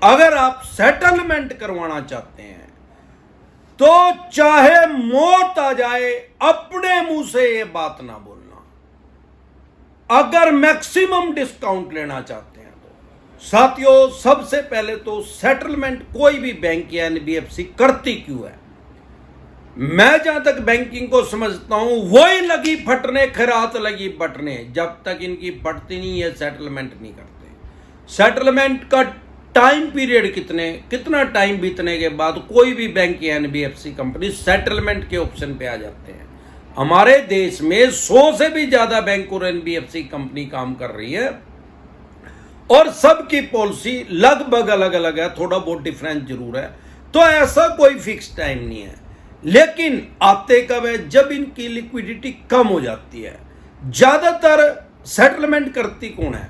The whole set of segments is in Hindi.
अगर आप सेटलमेंट करवाना चाहते हैं तो चाहे मौत आ जाए, अपने मुंह से ये बात ना बोलना। अगर मैक्सिमम डिस्काउंट लेना चाहते हैं तो साथियों, सबसे पहले तो सेटलमेंट कोई भी बैंक या एनबीएफसी करती क्यों है? मैं जहां तक बैंकिंग को समझता हूं, वही लगी फटने खैरात लगी बटने। जब तक इनकी फटती नहीं है सेटलमेंट नहीं करते। सेटलमेंट का टाइम पीरियड कितना टाइम बीतने के बाद कोई भी बैंक या एनबीएफसी कंपनी सेटलमेंट के ऑप्शन पे आ जाते हैं। हमारे देश में 100 से भी ज्यादा बैंक और एनबीएफसी कंपनी काम कर रही है और सबकी पॉलिसी लगभग अलग अलग है, थोड़ा बहुत डिफरेंस जरूर है। तो ऐसा कोई फिक्स टाइम नहीं है, लेकिन आते कब है? जब इनकी लिक्विडिटी कम हो जाती है। ज्यादातर सेटलमेंट करती कौन है?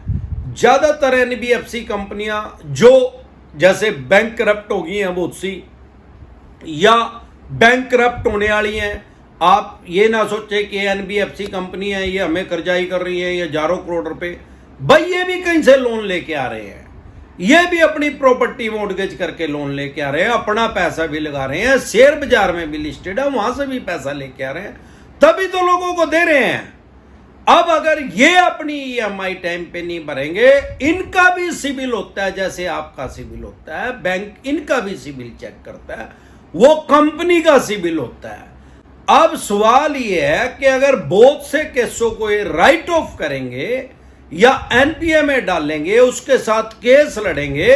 ज्यादातर एनबीएफसी कंपनियां जो जैसे बैंक करप्ट हो गई हैं बहुत सी, या बैंक करप्ट होने वाली हैं। आप ये ना सोचे कि एनबीएफसी कंपनी है ये हमें कर्जाई कर रही है, ये हजारों करोड़ रुपए, भाई ये भी कहीं से लोन लेके आ रहे हैं, ये भी अपनी प्रॉपर्टी मॉर्गेज करके लोन लेके आ रहे हैं, अपना पैसा भी लगा रहे हैं, शेयर बाजार में भी लिस्टेड है, वहां से भी पैसा लेके आ रहे हैं, तभी तो लोगों को दे रहे हैं। अब अगर ये अपनी ईएमआई टाइम पे नहीं भरेंगे, इनका भी सिविल होता है जैसे आपका सिविल होता है, बैंक इनका भी सिविल चेक करता है, वो कंपनी का सिविल होता है। अब सवाल ये है कि अगर बहुत से केसों को ये राइट ऑफ करेंगे या एनपीए में डालेंगे, उसके साथ केस लड़ेंगे,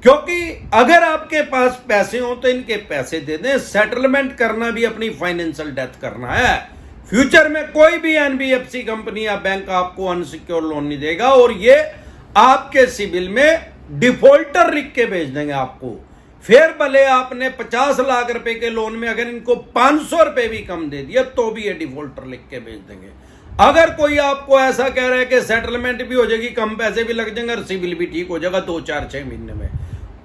क्योंकि अगर आपके पास पैसे हो तो इनके पैसे दे दें। सेटलमेंट करना भी अपनी फाइनेंशियल डेथ करना है। फ्यूचर में कोई भी एनबीएफसी कंपनी या बैंक आपको अनसिक्योर लोन नहीं देगा और ये आपके सिविल में डिफॉल्टर लिख के भेज देंगे आपको। फिर भले आपने 50 लाख रुपए के लोन में अगर इनको 500 रुपए भी कम दे दिया तो भी ये डिफॉल्टर लिख के भेज देंगे। अगर कोई आपको ऐसा कह रहा है कि सेटलमेंट भी हो जाएगी, कम पैसे भी लग जाएंगे और सिविल भी ठीक हो जाएगा 2 4 6 महीने में,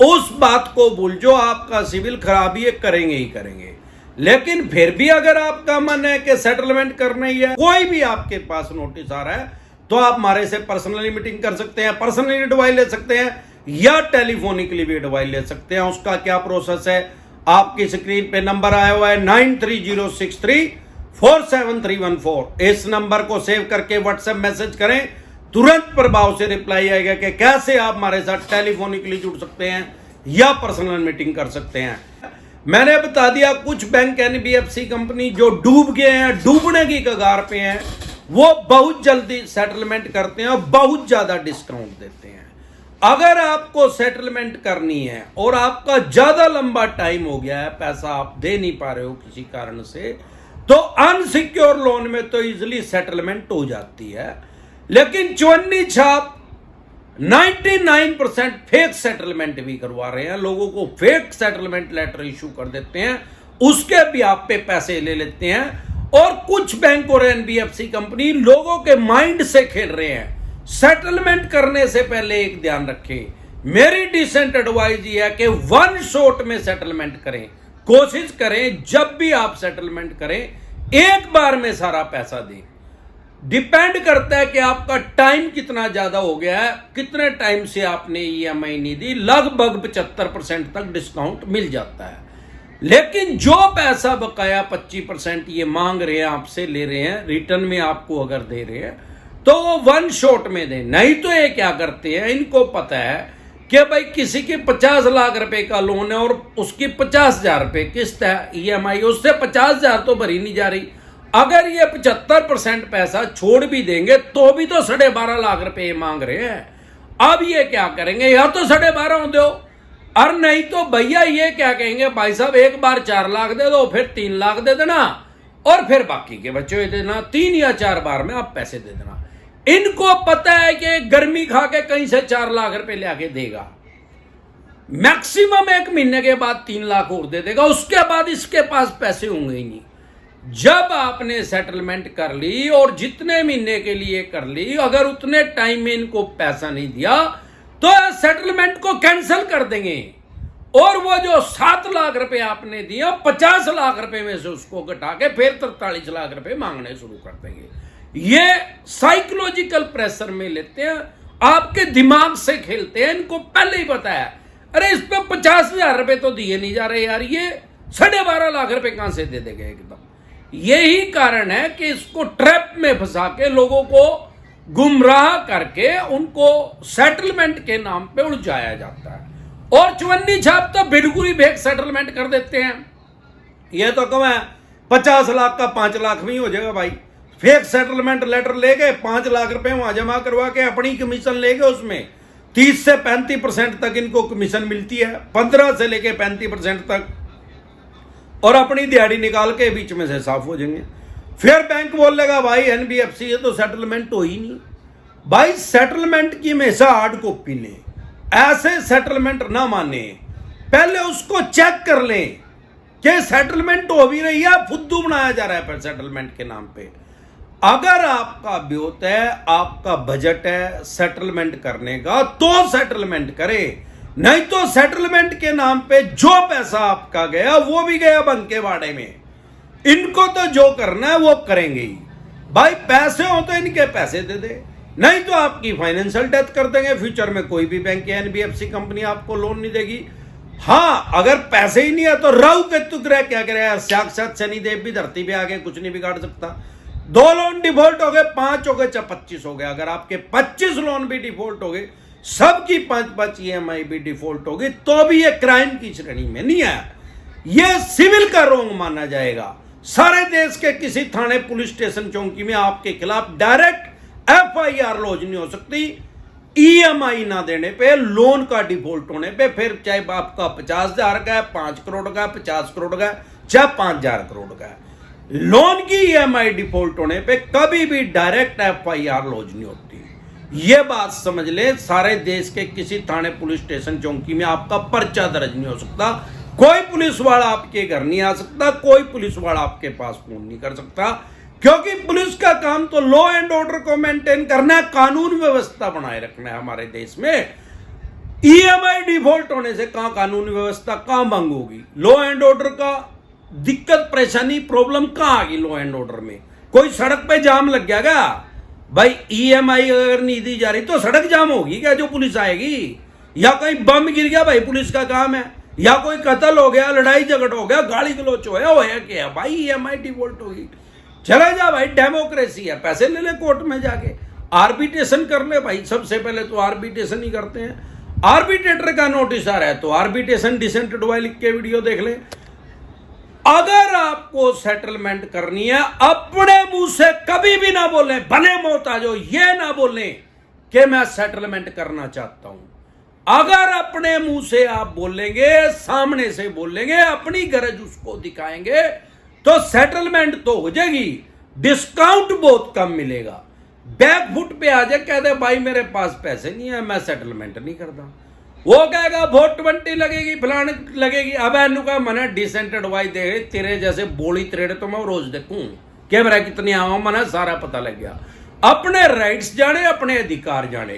उस बात को भूल जो आपका सिविल खराब ही करेंगे ही करेंगे। लेकिन फिर भी अगर आपका मन है कि सेटलमेंट करना ही है, कोई भी आपके पास नोटिस आ रहा है, तो आप हमारे से पर्सनली मीटिंग कर सकते हैं, पर्सनली एडवाइस ले सकते हैं या टेलीफोनिकली भी एडवाइस ले सकते हैं। उसका क्या प्रोसेस है? आपकी स्क्रीन पे नंबर आया हुआ है 9306347314। इस नंबर को सेव करके व्हाट्सएप मैसेज करें, तुरंत प्रभाव से रिप्लाई आएगा कि कैसे आप हमारे साथ टेलीफोनिकली जुड़ सकते हैं या पर्सनल मीटिंग कर सकते हैं। मैंने बता दिया कुछ बैंक एनबीएफसी कंपनी जो डूब गए हैं, डूबने की कगार पे हैं, वो बहुत जल्दी सेटलमेंट करते हैं और बहुत ज्यादा डिस्काउंट देते हैं। अगर आपको सेटलमेंट करनी है और आपका ज्यादा लंबा टाइम हो गया है, पैसा आप दे नहीं पा रहे हो किसी कारण से, तो अनसिक्योर लोन में तो इजिली सेटलमेंट हो जाती है। लेकिन चवन्नी छाप 99% फेक सेटलमेंट भी करवा रहे हैं, लोगों को फेक सेटलमेंट लेटर इशू कर देते हैं, उसके भी आप पे पैसे ले लेते हैं। और कुछ बैंक और एनबीएफसी कंपनी लोगों के माइंड से खेल रहे हैं। सेटलमेंट करने से पहले एक ध्यान रखें, मेरी डिसेंट एडवाइस ये है कि वन शॉट में सेटलमेंट करें। कोशिश करें जब भी आप सेटलमेंट करें एक बार में सारा पैसा दें। डिपेंड करता है कि आपका टाइम कितना ज्यादा हो गया है, कितने टाइम से आपने ईएमआई नहीं दी, लगभग 75% तक डिस्काउंट मिल जाता है। लेकिन जो पैसा बकाया 25% ये मांग रहे हैं आपसे, ले रहे हैं, रिटर्न में आपको अगर दे रहे हैं तो वो वन शॉट में दें। नहीं तो ये क्या करते हैं, इनको पता है कि भाई किसी के 50 लाख रुपए का लोन है और उसकी 50,000 रुपए किस्त है ईएमआई, उससे 50,000 तो भरी नहीं जा रही। अगर ये 75% पैसा छोड़ भी देंगे तो भी तो 12.5 लाख रुपए मांग रहे हैं। अब ये क्या करेंगे, या तो 12.5 दो, और नहीं तो भैया ये क्या कहेंगे, भाई साहब एक बार 4 लाख दे दो, फिर 3 लाख दे देना और फिर बाकी के बच्चों देना, 3 या 4 बार में आप पैसे दे देना। इनको पता है कि गर्मी खा के कहीं से 4 लाख रुपए ले आके देगा, मैक्सिमम 1 महीने के बाद 3 लाख और दे देगा, उसके बाद इसके पास पैसे होंगे ही नहीं। जब आपने सेटलमेंट कर ली और जितने महीने के लिए कर ली, अगर उतने टाइम में इनको पैसा नहीं दिया तो सेटलमेंट को कैंसिल कर देंगे और वो जो 7 लाख रुपए आपने दिया 50 लाख रुपए में से उसको घटा के फिर 43 लाख रुपए मांगने शुरू कर देंगे। ये साइकोलॉजिकल प्रेशर में लेते हैं, आपके दिमाग से खेलते हैं, इनको पहले ही पता है। अरे इस पे 50,000 रुपए तो दिए नहीं जा रहे यार, ये 12.5 लाख रुपए कहां से दे देंगे एकदम। यही कारण है कि इसको ट्रैप में फंसा के लोगों को गुमराह करके उनको सेटलमेंट के नाम पे उलझाया जाता है, और चवन्नी छाप तो बिल्कुल ही फेक सेटलमेंट कर देते हैं। ये तो कम है 50 लाख का 5 लाख में ही हो जाएगा भाई। फेक सेटलमेंट लेटर लेके 5 लाख रुपए वहां जमा करवा के अपनी कमीशन लेके उसमें 30 से 35% तक इनको कमीशन मिलती है, 15 से लेके 35% तक, और अपनी दिहाड़ी निकाल के बीच में से साफ हो जाएंगे। फिर बैंक बोलेगा भाई एनबीएफसी ये तो सेटलमेंट हो ही नहीं। भाई सेटलमेंट की हमेशा हार्ड कॉपी लें, ऐसे सेटलमेंट ना माने, पहले उसको चेक कर लें कि सेटलमेंट हो भी रही है, फुद्दू बनाया जा रहा है पर सेटलमेंट के नाम पे। अगर आपका ब्योत है, आपका बजट है सेटलमेंट करने का, तो सेटलमेंट करे, नहीं तो सेटलमेंट के नाम पे जो पैसा आपका गया वो भी गया बंकेवाड़े में। इनको तो जो करना है वो करेंगे ही भाई। पैसे हो तो इनके पैसे दे दे, नहीं तो आपकी फाइनेंशियल डेथ कर देंगे। फ्यूचर में कोई भी बैंक या एनबीएफसी कंपनी आपको लोन नहीं देगी। हाँ, अगर पैसे ही नहीं है तो राहु केतु ग्रह क्या करेगा, साक्षात शनिदेव भी धरती पे आके कुछ नहीं बिगाड़ सकता। 2 लोन डिफॉल्ट हो गए, 5 हो गए, चाहे 25 हो गए, अगर आपके 25 लोन भी डिफॉल्ट हो गए, सबकी 5-5 ईएमआई भी डिफॉल्ट होगी, तो भी ये क्राइम की श्रेणी में नहीं है, ये सिविल का रोंग माना जाएगा। सारे देश के किसी थाने, पुलिस स्टेशन, चौकी में आपके खिलाफ डायरेक्ट एफआईआर लॉन्च नहीं हो सकती ईएमआई ना देने पे, लोन का डिफॉल्ट होने पे। फिर चाहे आपका 50,000 का है, 5 करोड़ का, 50 करोड़ का, चाहे 5,000 करोड़ का है, लोन की ईएमआई डिफॉल्ट होने पे कभी भी डायरेक्ट एफआईआर लॉन्च नहीं होती। यह बात समझ ले, सारे देश के किसी थाने, पुलिस स्टेशन, चौकी में आपका पर्चा दर्ज नहीं हो सकता। कोई पुलिस वाला आपके घर नहीं आ सकता, कोई पुलिस वाला आपके पास फोन नहीं कर सकता, क्योंकि पुलिस का काम तो लॉ एंड ऑर्डर को मेंटेन करना है, कानून व्यवस्था बनाए रखना है हमारे देश में। ईएमआई डिफॉल्ट होने से कहां कानून व्यवस्था, कहां भंग होगी? लॉ एंड ऑर्डर का दिक्कत, परेशानी, प्रॉब्लम कहां आ गई लॉ एंड ऑर्डर में? कोई सड़क पे जाम लग गया क्या भाई? ईएमआई अगर नहीं दी जा रही तो सड़क जाम होगी क्या जो पुलिस आएगी? या कहीं बम गिर गया भाई, पुलिस का काम है, या कोई कत्ल हो गया, लड़ाई झगड़ हो गया, गाली गलोच होया क्या भाई, ईएमआई डिफॉल्ट होगी, चला जा भाई, डेमोक्रेसी है, पैसे ले ले कोर्ट में जाके, आर्बिट्रेशन कर ले भाई। सबसे पहले तो आर्बिट्रेशन ही करते हैं। आर्बिट्रेटर का नोटिस आ रहा है तो आर्बिट्रेशन डिसेंट डुआई लिख के वीडियो देख ले। अगर आपको सेटलमेंट करनी है, अपने मुंह से कभी भी ना बोले, भले मौत आ जाओ, ये ना बोले कि मैं सेटलमेंट करना चाहता हूं। अगर अपने मुंह से आप बोलेंगे, सामने से बोलेंगे, अपनी गरज उसको दिखाएंगे, तो सेटलमेंट तो हो जाएगी, डिस्काउंट बहुत कम मिलेगा। बैकफुट पे आ जाए, कह दे भाई मेरे पास पैसे नहीं है, मैं सेटलमेंट नहीं करता, वो कहेगा 420 लगेगी, फलाने लगेगी। अब का मना डिसेंट एडवाइस दे, तेरे जैसे बोली त्रेड़े तो मैं रोज देखूं क्या मेरा कितनी आवा, मना सारा पता लग गया। अपने राइट्स जाने, अपने अधिकार जाने।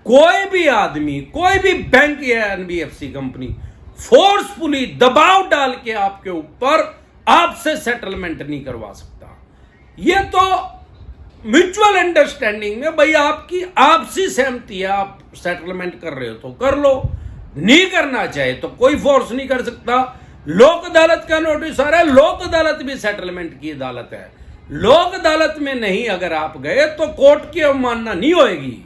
कोई भी आदमी, कोई भी बैंक या एनबीएफसी कंपनी फोर्सफुली दबाव डाल के आपके ऊपर आपसे सेटलमेंट नहीं करवा सकता। ये तो म्यूचुअल अंडरस्टैंडिंग में भाई आपकी आपसी सहमति है, आप सेटलमेंट कर रहे हो तो कर लो, नहीं करना चाहे तो कोई फोर्स नहीं कर सकता। लोक अदालत का नोटिस आ रहा है, लोक अदालत भी सेटलमेंट की अदालत है। लोक अदालत में नहीं अगर आप गए तो कोर्ट की अवमानना नहीं होगी।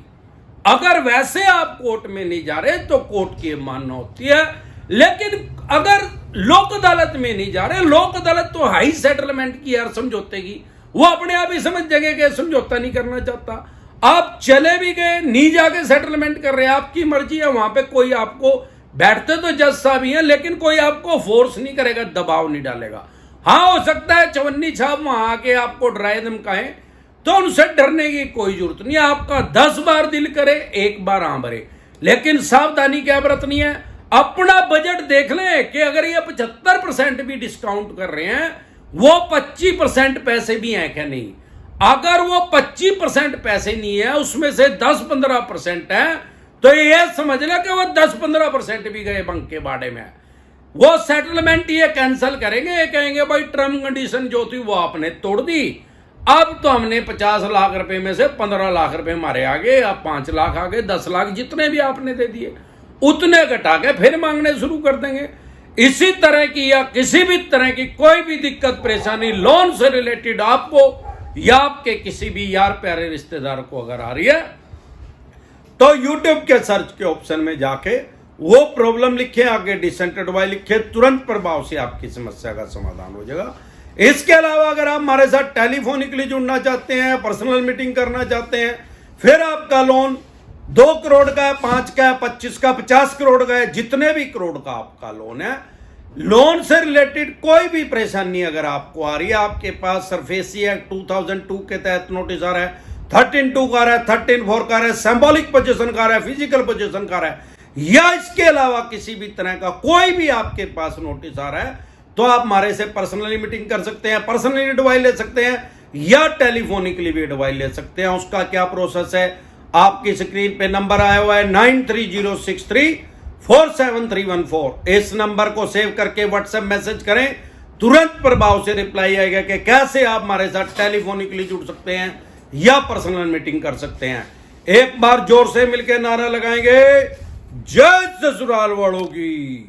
अगर वैसे आप कोर्ट में नहीं जा रहे तो कोर्ट की अवमानना होती है। लेकिन अगर लोक अदालत में नहीं जा रहे, लोक अदालत तो हाई सेटलमेंट की यार, समझौते की, वो अपने आप ही समझ जाएंगे कि समझौता नहीं करना चाहता। आप चले भी गए, नहीं जाके सेटलमेंट कर रहे, आपकी मर्जी है। वहां पे कोई आपको, बैठते तो जज साहब ही हैं, लेकिन कोई आपको फोर्स नहीं करेगा, दबाव नहीं डालेगा। हाँ, हो सकता है चवन्नी छाप वहां आके आपको डराए धमकाएं, तो उनसे डरने की कोई जरूरत नहीं है। आपका 10 बार दिल करे, 1 बार हाँ भरे, लेकिन सावधानी क्या बरतनी है, अपना बजट देख लें कि अगर ये 75% भी डिस्काउंट कर रहे हैं, वो 25% पैसे भी हैं क्या नहीं। अगर वो 25% पैसे नहीं है, उसमें से 10-15% है, तो ये समझ ले कि वो 10-15% भी गए बंक के बाड़े में। वो सेटलमेंट ये कैंसिल करेंगे, ये कहेंगे भाई टर्म कंडीशन जो थी वो आपने तोड़ दी, अब तो हमने 50 लाख रुपए में से 15 लाख रुपए हमारे आ गए, अब 5 लाख आ गए, 10 लाख, जितने भी आपने दे दिए। उतने घटा के फिर मांगने शुरू कर देंगे। इसी तरह की या किसी भी तरह की कोई भी दिक्कत परेशानी लोन से रिलेटेड आपको या आपके किसी भी यार प्यारे रिश्तेदार को अगर आ रही है तो YouTube के सर्च के ऑप्शन में जाके वो प्रॉब्लम लिखे, आगे डिसेंटेड वाई लिखे, तुरंत प्रभाव से आपकी समस्या का समाधान हो जाएगा। इसके अलावा अगर आप हमारे साथ टेलीफोनिकली जुड़ना चाहते हैं, पर्सनल मीटिंग करना चाहते हैं, फिर आपका लोन 2 करोड़ का है, 5 का है, 25 का, 50 करोड़ का है, जितने भी करोड़ का आपका लोन है, लोन से रिलेटेड कोई भी परेशानी अगर आपको आ रही है, आपके पास सरफेसी एक्ट 2002 के तहत नोटिस आ रहा है, 13(2) का रहा है, 13(4) का रहा है, सिंबॉलिक पोजीशन का रहा है, फिजिकल पोजीशन का रहा है, या इसके अलावा किसी भी तरह का कोई भी आपके पास नोटिस आ रहा है, तो आप हमारे से पर्सनली मीटिंग कर सकते हैं, पर्सनली एडवाइस ले सकते हैं या टेलीफोनिकली भी एडवाइस ले सकते हैं। उसका क्या प्रोसेस है, आपकी स्क्रीन पे नंबर आया हुआ है 9306347314। इस नंबर को सेव करके व्हाट्सएप मैसेज करें, तुरंत प्रभाव से रिप्लाई आएगा कि कैसे आप हमारे साथ टेलीफोनिकली जुड़ सकते हैं या पर्सनल मीटिंग कर सकते हैं। एक बार जोर से मिलकर नारा लगाएंगे, जय ससुराल वालों की।